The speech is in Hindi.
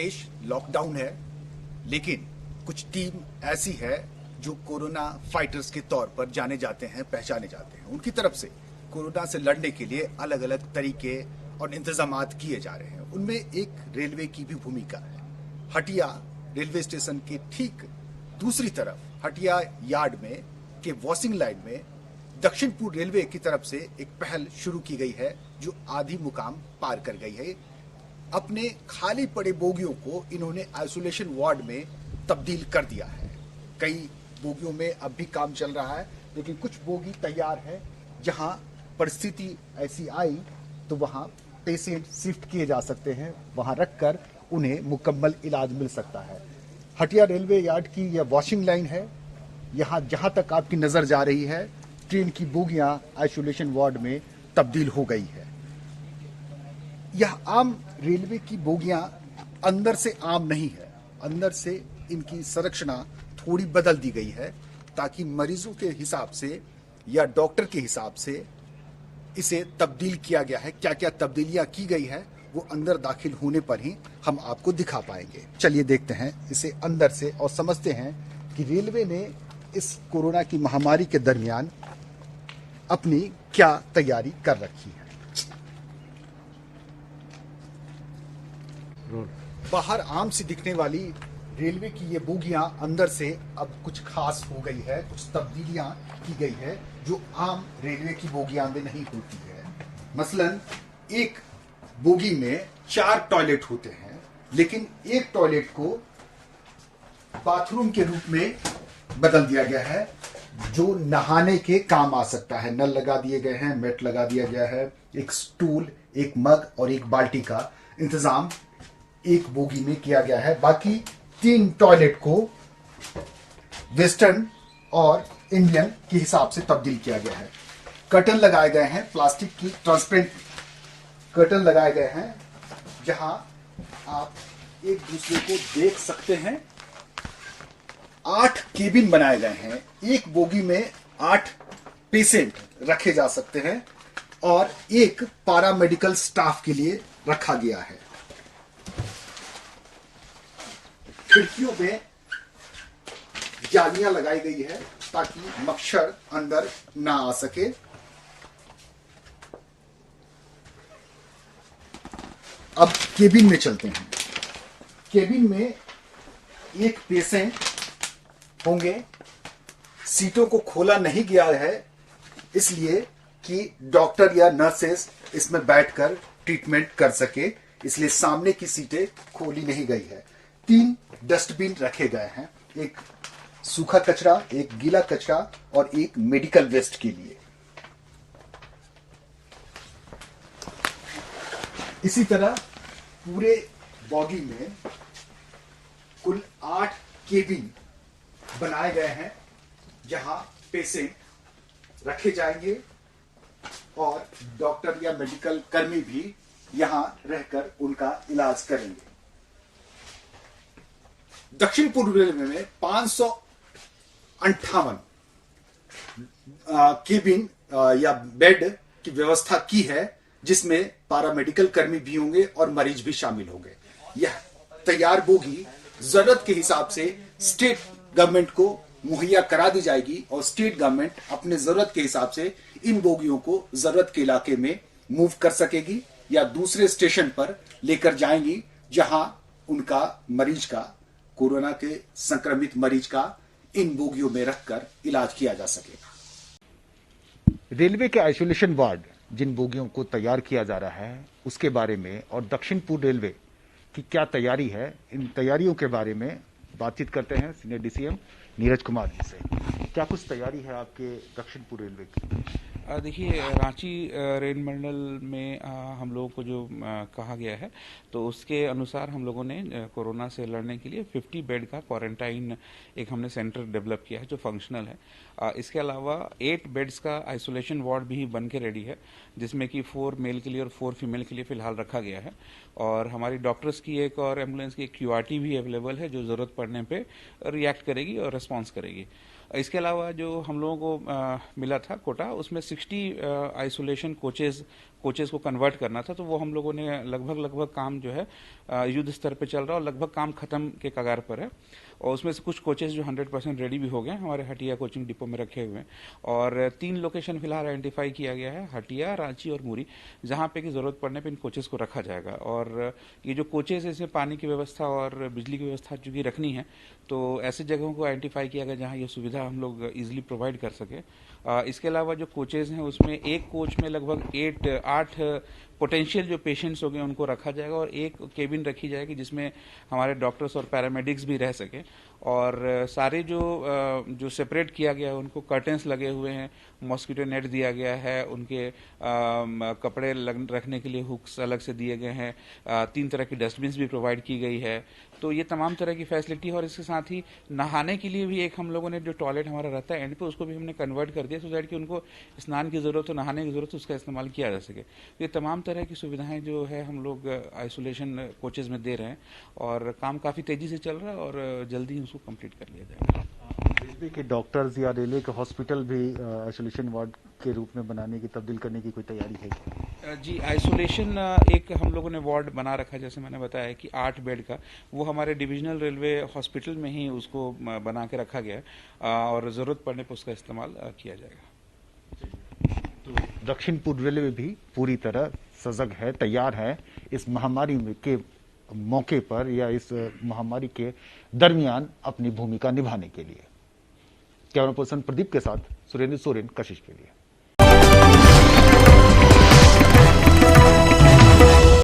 देश लॉकडाउन है, लेकिन कुछ टीम ऐसी है जो कोरोना फाइटर्स के तौर पर जाने जाते हैं, पहचाने जाते हैं। उनकी तरफ से कोरोना से लड़ने के लिए अलग अलग तरीके और इंतजामात किए जा रहे हैं। उनमें एक रेलवे की भी भूमिका है। हटिया रेलवे स्टेशन के ठीक दूसरी तरफ हटिया यार्ड में के वॉशिंग लाइन में दक्षिण पूर्व रेलवे की तरफ से एक पहल शुरू की गई है जो आधी मुकाम पार कर गई है। अपने खाली पड़े बोगियों को इन्होंने आइसोलेशन वार्ड में तब्दील कर दिया है। कई बोगियों में अब भी काम चल रहा है, लेकिन कुछ बोगी तैयार है। जहां परिस्थिति ऐसी आई तो वहां पेशेंट शिफ्ट किए जा सकते हैं, वहां रखकर उन्हें मुकम्मल इलाज मिल सकता है। हटिया रेलवे यार्ड की यह वॉशिंग लाइन है। यहाँ जहां तक आपकी नजर जा रही है, ट्रेन की बोगियां आइसोलेशन वार्ड में तब्दील हो गई है। यह आम रेलवे की बोगियां अंदर से आम नहीं है, अंदर से इनकी संरचना थोड़ी बदल दी गई है ताकि मरीजों के हिसाब से या डॉक्टर के हिसाब से इसे तब्दील किया गया है। क्या क्या तब्दीलियां की गई है वो अंदर दाखिल होने पर ही हम आपको दिखा पाएंगे। चलिए देखते हैं इसे अंदर से और समझते हैं कि रेलवे ने इस कोरोना की महामारी के दरमियान अपनी क्या तैयारी कर रखी है। बाहर आम सी दिखने वाली रेलवे की ये बोगियां अंदर से अब कुछ खास हो गई है, कुछ तब्दीलियां की गई है जो आम रेलवे की बोगियां में नहीं होती है। मसलन एक बोगी में 4 टॉयलेट होते हैं, लेकिन एक टॉयलेट को बाथरूम के रूप में बदल दिया गया है जो नहाने के काम आ सकता है। नल लगा दिए गए हैं, मैट लगा दिया गया है, एक स्टूल, एक मग और एक बाल्टी का इंतजाम एक बोगी में किया गया है। बाकी 3 टॉयलेट को वेस्टर्न और इंडियन के हिसाब से तब्दील किया गया है। कर्टन लगाए गए हैं, प्लास्टिक की ट्रांसपेरेंट कर्टन लगाए गए हैं जहां आप एक दूसरे को देख सकते हैं। 8 केबिन बनाए गए हैं। एक बोगी में 8 पेशेंट रखे जा सकते हैं और एक पैरामेडिकल स्टाफ के लिए रखा गया है। खिड़कियों में जालियां लगाई गई है ताकि मच्छर अंदर ना आ सके। अब केबिन में चलते हैं। केबिन में एक पेशेंट होंगे। सीटों को खोला नहीं गया है इसलिए कि डॉक्टर या नर्सेस इसमें बैठकर ट्रीटमेंट कर सके, इसलिए सामने की सीटें खोली नहीं गई है। 3 डस्टबिन रखे गए हैं, एक सूखा कचरा, एक गीला कचरा और एक मेडिकल वेस्ट के लिए। इसी तरह पूरे बॉगी में कुल 8 केबिन बनाए गए हैं जहां पेशेंट रखे जाएंगे और डॉक्टर या मेडिकल कर्मी भी यहां रहकर उनका इलाज करेंगे। दक्षिण पूर्व रेलवे में 558 केबिन या बेड की व्यवस्था की है, जिसमें पैरामेडिकल कर्मी भी होंगे और मरीज भी शामिल होंगे। यह तैयार बोगी जरूरत के हिसाब से स्टेट गवर्नमेंट को मुहैया करा दी जाएगी और स्टेट गवर्नमेंट अपने जरूरत के हिसाब से इन बोगियों को जरूरत के इलाके में मूव कर सकेगी या दूसरे स्टेशन पर लेकर जाएंगी जहां उनका मरीज का, कोरोना के संक्रमित मरीज का इन बोगियों में रखकर इलाज किया जा सकेगा। रेलवे के आइसोलेशन वार्ड जिन बोगियों को तैयार किया जा रहा है उसके बारे में और दक्षिण पूर्व रेलवे की क्या तैयारी है, इन तैयारियों के बारे में बातचीत करते हैं सीनियर डीसीएम नीरज कुमार जी से। क्या कुछ तैयारी है आपके दक्षिण पूर्व रेलवे की? देखिए, रांची रेल मंडल में हम लोगों को जो कहा गया है तो उसके अनुसार हम लोगों ने कोरोना से लड़ने के लिए 50 बेड का क्वारंटाइन एक हमने सेंटर डेवलप किया है जो फंक्शनल है। इसके अलावा 8 बेड्स का आइसोलेशन वार्ड भी बन के रेडी है, जिसमें कि 4 मेल के लिए और 4 फीमेल के लिए फिलहाल रखा गया है। और हमारी डॉक्टर्स की एक और एम्बुलेंस की एक QRT भी अवेलेबल है जो ज़रूरत पड़ने पे रिएक्ट करेगी और रिस्पॉन्स करेगी। इसके अलावा जो हम लोगों को मिला था कोटा, उसमें 60 आइसोलेशन कोचेस को कन्वर्ट करना था, तो वो हम लोगों ने लगभग काम जो है युद्ध स्तर पे चल रहा है और लगभग काम खत्म के कगार पर है। और उसमें से कुछ कोचेस जो 100% रेडी भी हो गए हमारे हटिया कोचिंग डिपो में रखे हुए हैं। और 3 लोकेशन फिलहाल आइडेंटिफाई किया गया है, हटिया, रांची और मुरी, जहां पे की जरूरत पड़ने पे इन कोचेस को रखा जाएगा। और ये जो कोचेस है, इसमें पानी की व्यवस्था और बिजली की व्यवस्था चूंकि रखनी है, तो ऐसे जगहों को आइडेंटिफाई किया गया जहां ये सुविधा हम लोग इजिली प्रोवाइड कर सके। इसके अलावा जो कोचेज हैं, उसमें एक कोच में लगभग 8 पोटेंशियल जो पेशेंट्स हो गए उनको रखा जाएगा और एक केबिन रखी जाएगी जिसमें हमारे डॉक्टर्स और पैरामेडिक्स भी रह सके। और सारे जो सेपरेट किया गया है उनको कर्टेंस लगे हुए हैं, मॉस्किटो नेट दिया गया है, उनके कपड़े रखने के लिए हुक्स अलग से दिए गए हैं, 3 तरह की डस्टबिन्स भी प्रोवाइड की गई है। तो ये तमाम तरह की फैसिलिटी है। और इसके साथ ही नहाने के लिए भी एक हम लोगों ने जो टॉयलेट हमारा रहता है एंड पे, उसको भी हमने कन्वर्ट कर दिया, सो दैट कि उनको स्नान की जरूरत हो, नहाने की जरूरत हो, उसका इस्तेमाल किया जा सके। ये तमाम तरह की सुविधाएं जो है हम लोग आइसोलेशन कोचेज में दे रहे हैं और काम काफ़ी तेज़ी से चल रहा है और जल्दी ही उसको कंप्लीट कर लिया जाएगा। रेलवे के डॉक्टर्स या रेलवे के हॉस्पिटल भी आइसोलेशन वार्ड के रूप में बनाने की, तब्दील करने की कोई तैयारी है? जी, आइसोलेशन एक हम लोगों ने वार्ड बना रखा है, जैसे मैंने बताया कि 8 बेड का, वो हमारे डिविजनल रेलवे हॉस्पिटल में ही उसको बना के रखा गया है और ज़रूरत पड़ने पर उसका इस्तेमाल किया जाएगा। तो दक्षिण पूर्व रेलवे भी पूरी तरह सजग है, तैयार है इस महामारी के मौके पर या इस महामारी के दरमियान अपनी भूमिका निभाने के लिए। कैमरा पर्सन प्रदीप के साथ सुरेंद्र सोरेन, कशिश के लिए।